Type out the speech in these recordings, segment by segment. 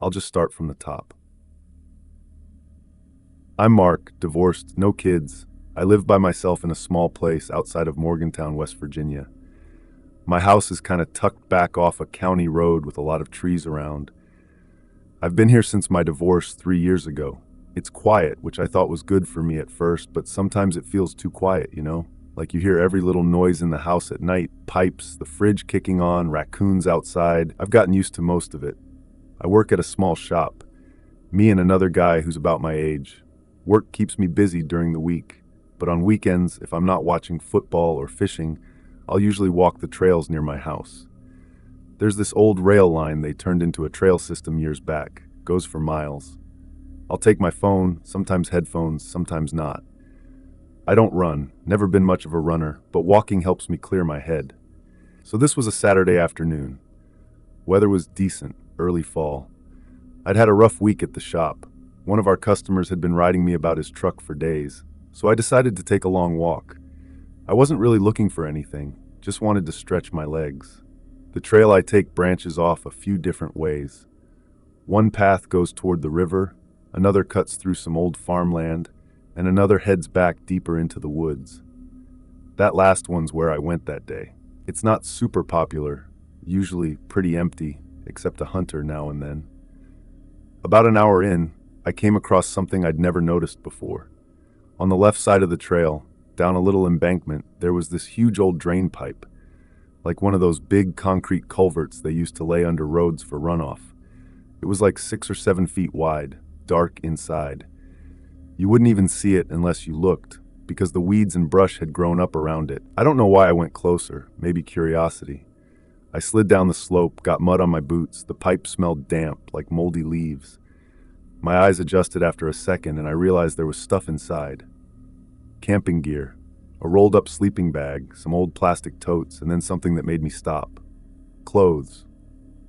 I'll just start from the top. I'm Mark, divorced, no kids. I live by myself in a small place outside of Morgantown, West Virginia. My house is kind of tucked back off a county road with a lot of trees around. I've been here since my divorce 3 years ago. It's quiet, which I thought was good for me at first, but sometimes it feels too quiet, you know? Like you hear every little noise in the house at night, pipes, the fridge kicking on, raccoons outside. I've gotten used to most of it. I work at a small shop. Me and another guy who's about my age. Work keeps me busy during the week, but on weekends, if I'm not watching football or fishing, I'll usually walk the trails near my house. There's this old rail line they turned into a trail system years back. Goes for miles. I'll take my phone, sometimes headphones, sometimes not. I don't run, never been much of a runner, but walking helps me clear my head. So this was a Saturday afternoon. Weather was decent, early fall. I'd had a rough week at the shop. One of our customers had been writing me about his truck for days, so I decided to take a long walk. I wasn't really looking for anything, just wanted to stretch my legs. The trail I take branches off a few different ways. One path goes toward the river, another cuts through some old farmland, and another heads back deeper into the woods. That last one's where I went that day. It's not super popular, usually pretty empty, except a hunter now and then. About an hour in, I came across something I'd never noticed before. On the left side of the trail, down a little embankment, there was this huge old drain pipe, like one of those big concrete culverts they used to lay under roads for runoff. It was like 6 or 7 feet wide, dark inside. You wouldn't even see it unless you looked, because the weeds and brush had grown up around it. I don't know why I went closer, maybe curiosity. I slid down the slope, got mud on my boots. The pipe smelled damp, like moldy leaves. My eyes adjusted after a second, and I realized there was stuff inside. Camping gear, a rolled-up sleeping bag, some old plastic totes, and then something that made me stop. Clothes.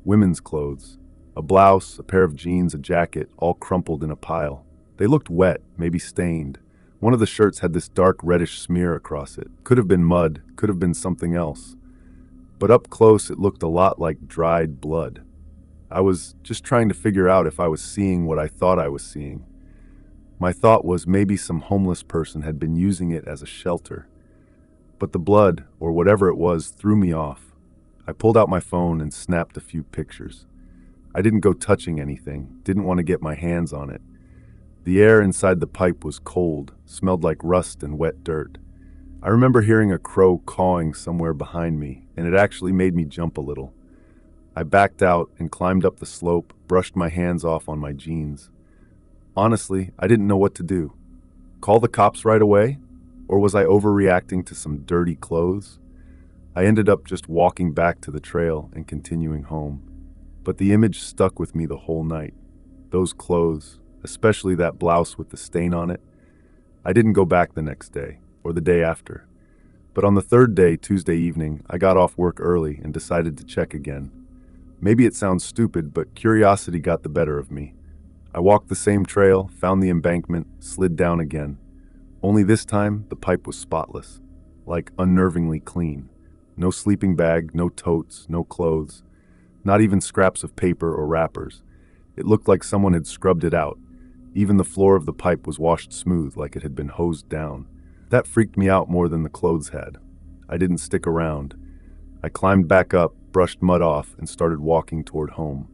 Women's clothes. A blouse, a pair of jeans, a jacket, all crumpled in a pile. They looked wet, maybe stained. One of the shirts had this dark reddish smear across it. Could have been mud, could have been something else. But up close, it looked a lot like dried blood. I was just trying to figure out if I was seeing what I thought I was seeing. My thought was maybe some homeless person had been using it as a shelter. But the blood, or whatever it was, threw me off. I pulled out my phone and snapped a few pictures. I didn't go touching anything, didn't want to get my hands on it. The air inside the pipe was cold, smelled like rust and wet dirt. I remember hearing a crow cawing somewhere behind me, and it actually made me jump a little. I backed out and climbed up the slope, brushed my hands off on my jeans. Honestly, I didn't know what to do. Call the cops right away? Or was I overreacting to some dirty clothes? I ended up just walking back to the trail and continuing home. But the image stuck with me the whole night. Those clothes, especially that blouse with the stain on it. I didn't go back the next day, or the day after. But on the third day, Tuesday evening, I got off work early and decided to check again. Maybe it sounds stupid, but curiosity got the better of me. I walked the same trail, found the embankment, slid down again. Only this time, the pipe was spotless, like unnervingly clean. No sleeping bag, no totes, no clothes, not even scraps of paper or wrappers. It looked like someone had scrubbed it out. Even the floor of the pipe was washed smooth, like it had been hosed down. That freaked me out more than the clothes had. I didn't stick around. I climbed back up, brushed mud off, and started walking toward home.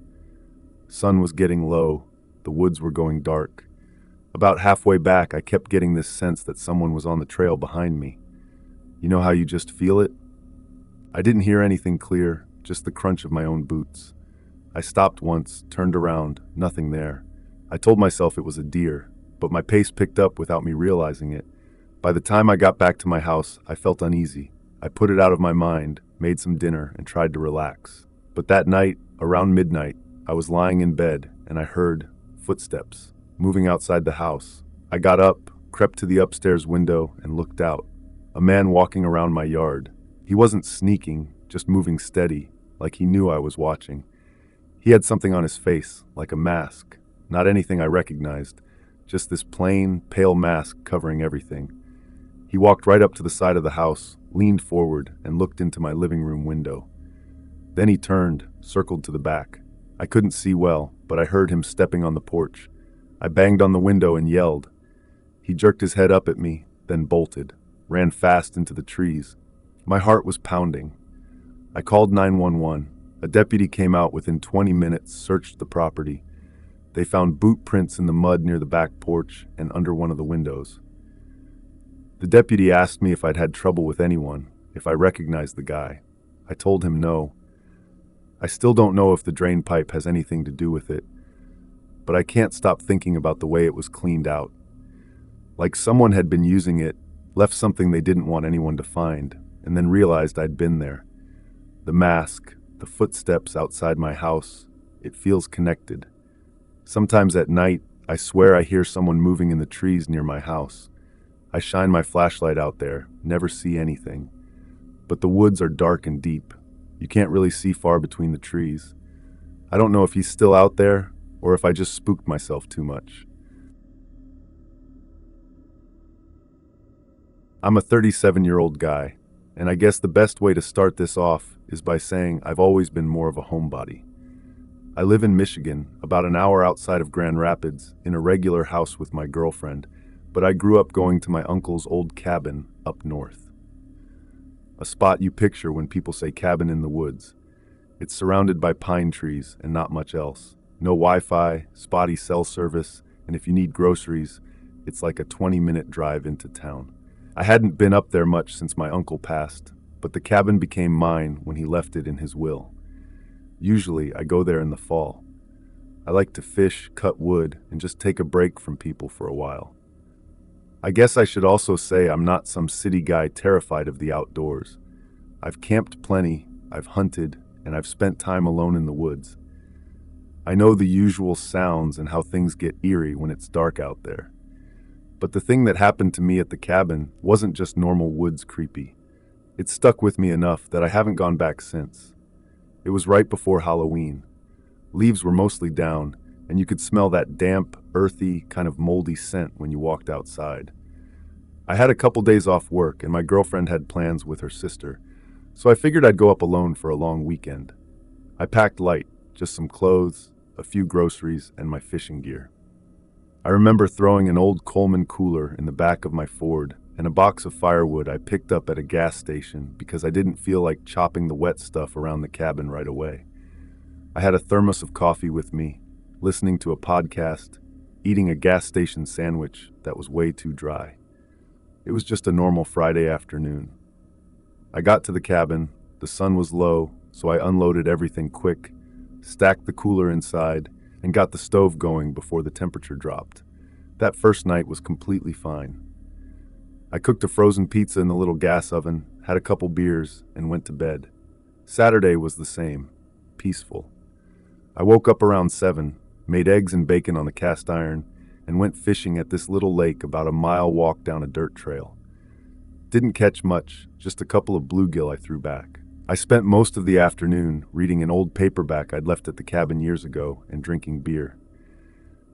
Sun was getting low. The woods were going dark. About halfway back, I kept getting this sense that someone was on the trail behind me. You know how you just feel it? I didn't hear anything clear, just the crunch of my own boots. I stopped once, turned around, nothing there. I told myself it was a deer, but my pace picked up without me realizing it. By the time I got back to my house, I felt uneasy. I put it out of my mind, made some dinner, and tried to relax. But that night, around midnight, I was lying in bed, and I heard footsteps moving outside the house. I got up, crept to the upstairs window, and looked out. A man walking around my yard. He wasn't sneaking, just moving steady, like he knew I was watching. He had something on his face, like a mask. Not anything I recognized, just this plain, pale mask covering everything. He walked right up to the side of the house, leaned forward, and looked into my living room window. Then he turned, circled to the back. I couldn't see well, but I heard him stepping on the porch. I banged on the window and yelled. He jerked his head up at me, then bolted, ran fast into the trees. My heart was pounding. I called 911. A deputy came out within 20 minutes, searched the property. They found boot prints in the mud near the back porch and under one of the windows. The deputy asked me if I'd had trouble with anyone, if I recognized the guy. I told him no. I still don't know if the drain pipe has anything to do with it, but I can't stop thinking about the way it was cleaned out. Like someone had been using it, left something they didn't want anyone to find, and then realized I'd been there. The mask, the footsteps outside my house, it feels connected. Sometimes at night, I swear I hear someone moving in the trees near my house. I shine my flashlight out there, never see anything. But the woods are dark and deep. You can't really see far between the trees. I don't know if he's still out there, or if I just spooked myself too much. I'm a 37-year-old guy, and I guess the best way to start this off is by saying I've always been more of a homebody. I live in Michigan, about an hour outside of Grand Rapids, in a regular house with my girlfriend, but I grew up going to my uncle's old cabin up north. A spot you picture when people say cabin in the woods. It's surrounded by pine trees and not much else. No Wi-Fi, spotty cell service, and if you need groceries, it's like a 20-minute drive into town. I hadn't been up there much since my uncle passed, but the cabin became mine when he left it in his will. Usually, I go there in the fall. I like to fish, cut wood, and just take a break from people for a while. I guess I should also say I'm not some city guy terrified of the outdoors. I've camped plenty, I've hunted, and I've spent time alone in the woods. I know the usual sounds and how things get eerie when it's dark out there. But the thing that happened to me at the cabin wasn't just normal woods creepy. It stuck with me enough that I haven't gone back since. It was right before Halloween. Leaves were mostly down, and you could smell that damp, earthy, kind of moldy scent when you walked outside. I had a couple days off work, and my girlfriend had plans with her sister, so I figured I'd go up alone for a long weekend. I packed light, just some clothes, a few groceries, and my fishing gear. I remember throwing an old Coleman cooler in the back of my Ford and a box of firewood I picked up at a gas station because I didn't feel like chopping the wet stuff around the cabin right away. I had a thermos of coffee with me, listening to a podcast, eating a gas station sandwich that was way too dry. It was just a normal Friday afternoon. I got to the cabin, the sun was low, so I unloaded everything quick, stacked the cooler inside, and got the stove going before the temperature dropped. That first night was completely fine. I cooked a frozen pizza in the little gas oven, had a couple beers, and went to bed. Saturday was the same, peaceful. I woke up around 7, made eggs and bacon on the cast iron, and went fishing at this little lake about a mile walk down a dirt trail. Didn't catch much, just a couple of bluegill I threw back. I spent most of the afternoon reading an old paperback I'd left at the cabin years ago and drinking beer.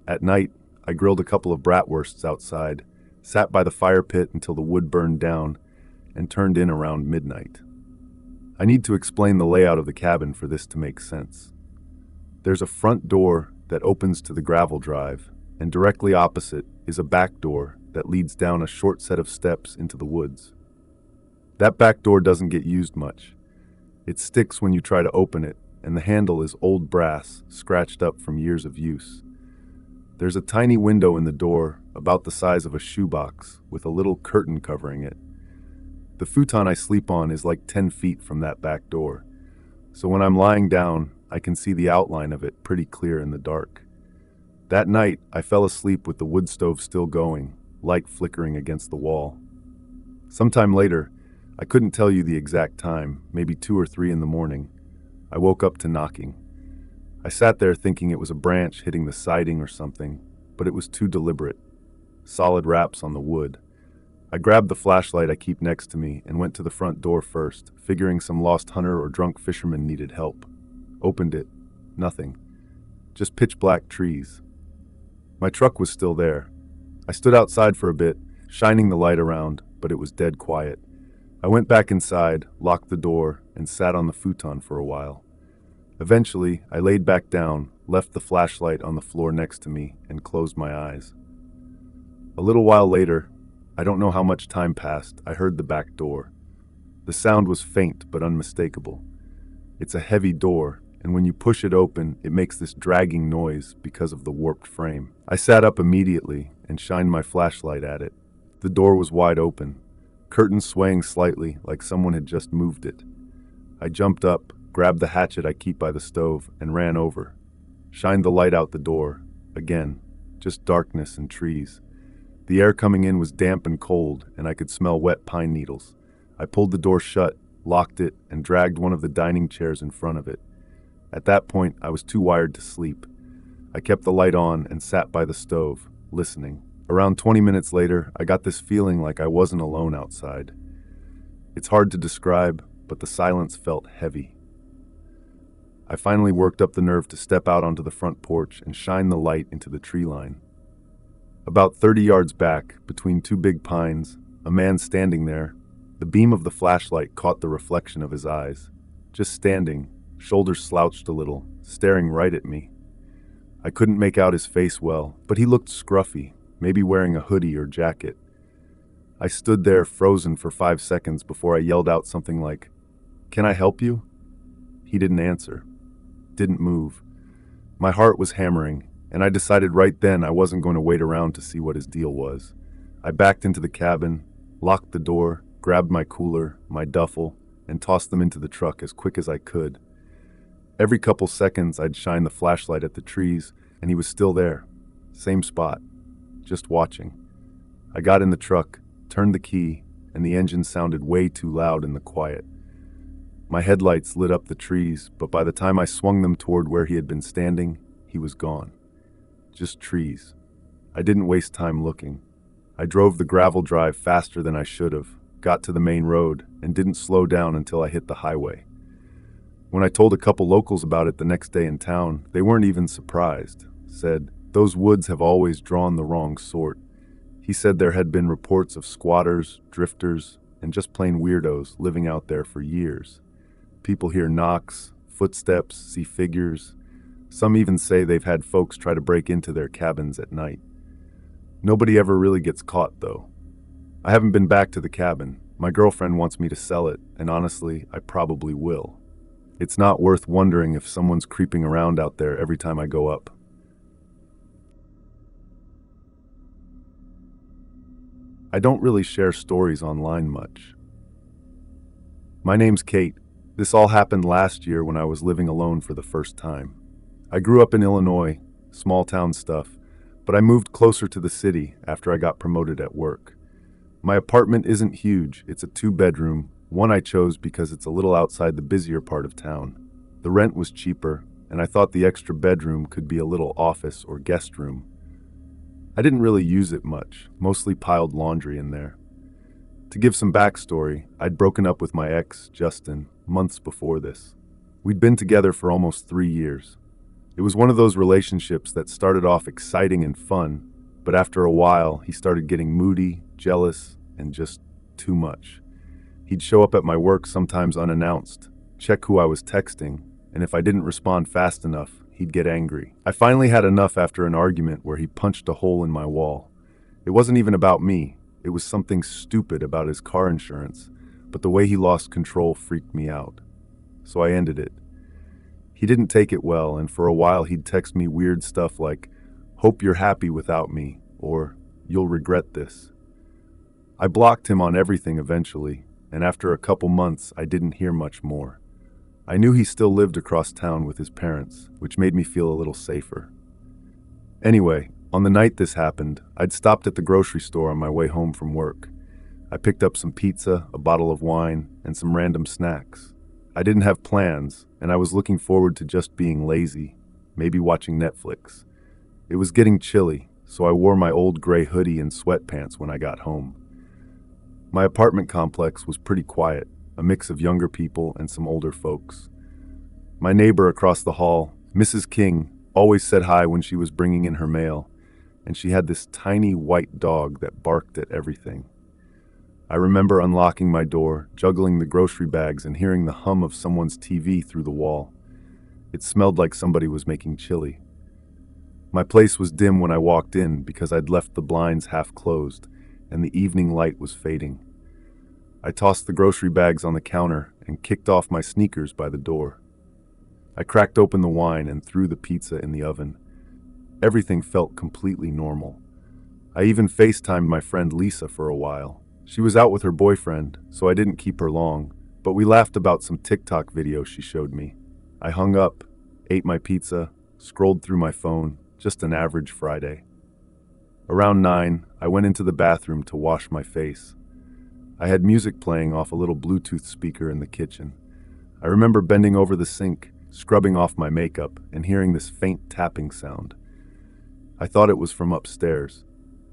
At night, I grilled a couple of bratwursts outside, sat by the fire pit until the wood burned down, and turned in around midnight. I need to explain the layout of the cabin for this to make sense. There's a front door that opens to the gravel drive, and directly opposite is a back door that leads down a short set of steps into the woods. That back door doesn't get used much. It sticks when you try to open it, and the handle is old brass, scratched up from years of use. There's a tiny window in the door, about the size of a shoebox, with a little curtain covering it. The futon I sleep on is like 10 feet from that back door, so when I'm lying down, I can see the outline of it pretty clear in the dark. That night, I fell asleep with the wood stove still going, light flickering against the wall. Sometime later, I couldn't tell you the exact time, maybe 2 or 3 in the morning, I woke up to knocking. I sat there thinking it was a branch hitting the siding or something, but it was too deliberate. Solid raps on the wood. I grabbed the flashlight I keep next to me and went to the front door first, figuring some lost hunter or drunk fisherman needed help. Opened it. Nothing. Just pitch-black trees. My truck was still there. I stood outside for a bit, shining the light around, but it was dead quiet. I went back inside, locked the door, and sat on the futon for a while. Eventually, I laid back down, left the flashlight on the floor next to me, and closed my eyes. A little while later, I don't know how much time passed, I heard the back door. The sound was faint but unmistakable. It's a heavy door, and when you push it open, it makes this dragging noise because of the warped frame. I sat up immediately and shined my flashlight at it. The door was wide open, curtains swaying slightly like someone had just moved it. I jumped up, grabbed the hatchet I keep by the stove, and ran over. Shined the light out the door. Again, just darkness and trees. The air coming in was damp and cold, and I could smell wet pine needles. I pulled the door shut, locked it, and dragged one of the dining chairs in front of it. At that point, I was too wired to sleep. I kept the light on and sat by the stove, listening. Around 20 minutes later, I got this feeling like I wasn't alone outside. It's hard to describe, but the silence felt heavy. I finally worked up the nerve to step out onto the front porch and shine the light into the tree line. About 30 yards back, between two big pines, a man standing there. The beam of the flashlight caught the reflection of his eyes. Just standing, shoulders slouched a little, staring right at me. I couldn't make out his face well, but he looked scruffy, maybe wearing a hoodie or jacket. I stood there frozen for 5 seconds before I yelled out something like, "Can I help you?" He didn't answer, didn't move. My heart was hammering, and I decided right then I wasn't going to wait around to see what his deal was. I backed into the cabin, locked the door, grabbed my cooler, my duffel, and tossed them into the truck as quick as I could. Every couple seconds I'd shine the flashlight at the trees, and he was still there. Same spot, just watching. I got in the truck, turned the key, and the engine sounded way too loud in the quiet. My headlights lit up the trees, but by the time I swung them toward where he had been standing, he was gone. Just trees. I didn't waste time looking. I drove the gravel drive faster than I should have, got to the main road, and didn't slow down until I hit the highway. When I told a couple locals about it the next day in town, they weren't even surprised. Said, "Those woods have always drawn the wrong sort." He said there had been reports of squatters, drifters, and just plain weirdos living out there for years. People hear knocks, footsteps, see figures. Some even say they've had folks try to break into their cabins at night. Nobody ever really gets caught, though. I haven't been back to the cabin. My girlfriend wants me to sell it, and honestly, I probably will. It's not worth wondering if someone's creeping around out there every time I go up. I don't really share stories online much. My name's Kate. This all happened last year when I was living alone for the first time. I grew up in Illinois, small town stuff, but I moved closer to the city after I got promoted at work. My apartment isn't huge, it's a 2-bedroom, one I chose because it's a little outside the busier part of town. The rent was cheaper, and I thought the extra bedroom could be a little office or guest room. I didn't really use it much, mostly piled laundry in there. To give some backstory, I'd broken up with my ex, Justin, months before this. We'd been together for almost 3 years. It was one of those relationships that started off exciting and fun, but after a while, he started getting moody, jealous, and just too much. He'd show up at my work sometimes unannounced, check who I was texting, and if I didn't respond fast enough, he'd get angry. I finally had enough after an argument where he punched a hole in my wall. It wasn't even about me. It was something stupid about his car insurance, but the way he lost control freaked me out. So I ended it. He didn't take it well, and for a while he'd text me weird stuff like, "Hope you're happy without me," or "You'll regret this." I blocked him on everything eventually, and after a couple months I didn't hear much more. I knew he still lived across town with his parents, which made me feel a little safer. Anyway, on the night this happened, I'd stopped at the grocery store on my way home from work. I picked up some pizza, a bottle of wine, and some random snacks. I didn't have plans, and I was looking forward to just being lazy, maybe watching Netflix. It was getting chilly, so I wore my old gray hoodie and sweatpants when I got home. My apartment complex was pretty quiet, a mix of younger people and some older folks. My neighbor across the hall, Mrs. King, always said hi when she was bringing in her mail, and she had this tiny white dog that barked at everything. I remember unlocking my door, juggling the grocery bags, and hearing the hum of someone's TV through the wall. It smelled like somebody was making chili. My place was dim when I walked in because I'd left the blinds half closed, and the evening light was fading. I tossed the grocery bags on the counter and kicked off my sneakers by the door. I cracked open the wine and threw the pizza in the oven. Everything felt completely normal. I even FaceTimed my friend Lisa for a while. She was out with her boyfriend, so I didn't keep her long, but we laughed about some TikTok videos she showed me. I hung up, ate my pizza, scrolled through my phone, just an average Friday. Around 9, I went into the bathroom to wash my face. I had music playing off a little Bluetooth speaker in the kitchen. I remember bending over the sink, scrubbing off my makeup, and hearing this faint tapping sound. I thought it was from upstairs.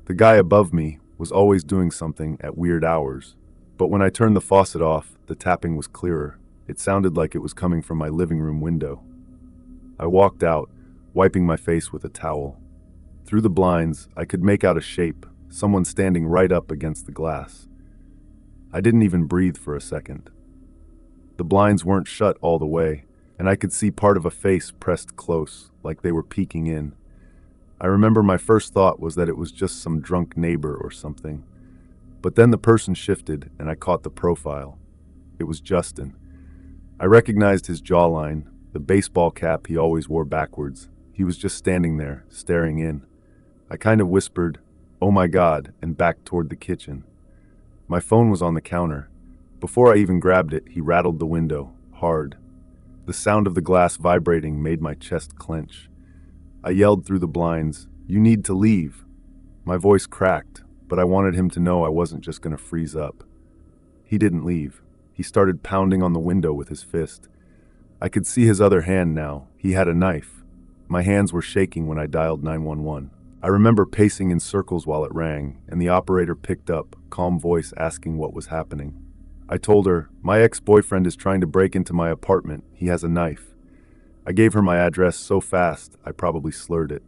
The guy above me was always doing something at weird hours, but when I turned the faucet off, the tapping was clearer. It sounded like it was coming from my living room window. I walked out, wiping my face with a towel. Through the blinds, I could make out a shape, someone standing right up against the glass. I didn't even breathe for a second. The blinds weren't shut all the way, and I could see part of a face pressed close, like they were peeking in. I remember my first thought was that it was just some drunk neighbor or something. But then the person shifted, and I caught the profile. It was Justin. I recognized his jawline, the baseball cap he always wore backwards. He was just standing there, staring in. I kind of whispered, "Oh my God," and backed toward the kitchen. My phone was on the counter. Before I even grabbed it, he rattled the window, hard. The sound of the glass vibrating made my chest clench. I yelled through the blinds, "You need to leave." My voice cracked, but I wanted him to know I wasn't just going to freeze up. He didn't leave. He started pounding on the window with his fist. I could see his other hand now. He had a knife. My hands were shaking when I dialed 911. I remember pacing in circles while it rang, and the operator picked up, calm voice asking what was happening. I told her, "My ex-boyfriend is trying to break into my apartment. He has a knife." I gave her my address so fast, I probably slurred it.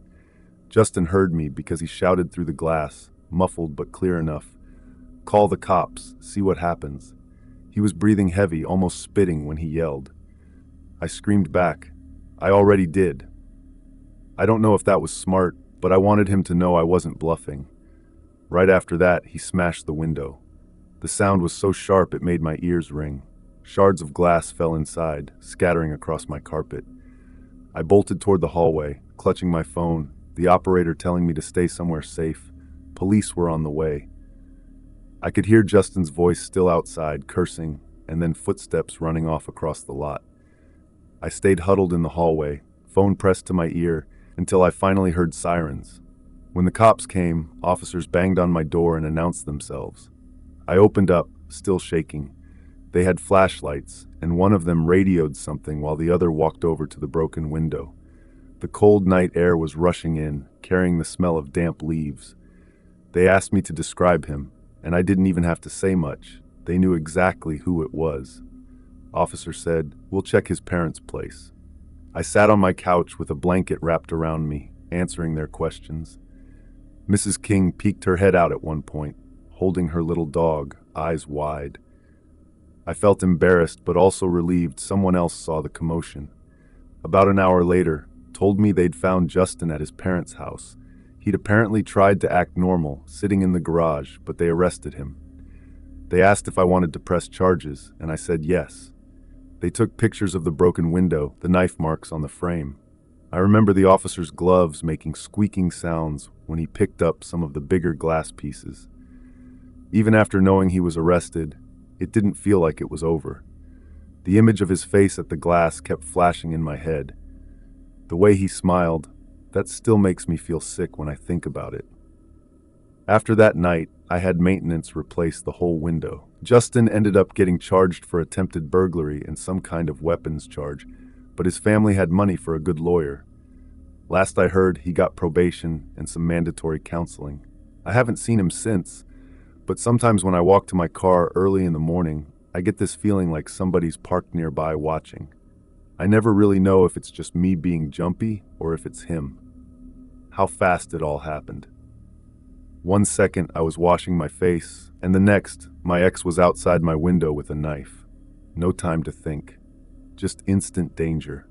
Justin heard me because he shouted through the glass, muffled but clear enough, "Call the cops, see what happens." He was breathing heavy, almost spitting when he yelled. I screamed back, "I already did." I don't know if that was smart, but I wanted him to know I wasn't bluffing. Right after that, he smashed the window. The sound was so sharp it made my ears ring. Shards of glass fell inside, scattering across my carpet. I bolted toward the hallway, clutching my phone, the operator telling me to stay somewhere safe. Police were on the way. I could hear Justin's voice still outside, cursing, and then footsteps running off across the lot. I stayed huddled in the hallway, phone pressed to my ear, until I finally heard sirens. When the cops came, officers banged on my door and announced themselves. I opened up, still shaking. They had flashlights, and one of them radioed something while the other walked over to the broken window. The cold night air was rushing in, carrying the smell of damp leaves. They asked me to describe him, and I didn't even have to say much. They knew exactly who it was. Officer said, "We'll check his parents' place." I sat on my couch with a blanket wrapped around me, answering their questions. Mrs. King peeked her head out at one point, holding her little dog, eyes wide. I felt embarrassed but also relieved someone else saw the commotion. About an hour later, told me they'd found Justin at his parents' house. He'd apparently tried to act normal, sitting in the garage, but they arrested him. They asked if I wanted to press charges, and I said yes. They took pictures of the broken window, the knife marks on the frame. I remember the officer's gloves making squeaking sounds when he picked up some of the bigger glass pieces. Even after knowing he was arrested, it didn't feel like it was over. The image of his face at the glass kept flashing in my head. The way he smiled, that still makes me feel sick when I think about it. After that night, I had maintenance replace the whole window. Justin ended up getting charged for attempted burglary and some kind of weapons charge, but his family had money for a good lawyer. Last I heard, he got probation and some mandatory counseling. I haven't seen him since, but sometimes when I walk to my car early in the morning, I get this feeling like somebody's parked nearby watching. I never really know if it's just me being jumpy or if it's him. How fast it all happened. One second I was washing my face, and the next, my ex was outside my window with a knife. No time to think. Just instant danger.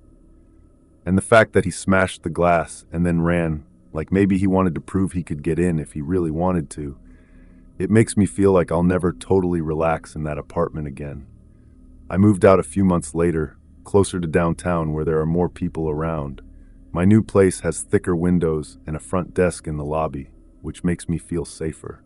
And the fact that he smashed the glass and then ran, like maybe he wanted to prove he could get in if he really wanted to, it makes me feel like I'll never totally relax in that apartment again. I moved out a few months later, closer to downtown where there are more people around. My new place has thicker windows and a front desk in the lobby, which makes me feel safer.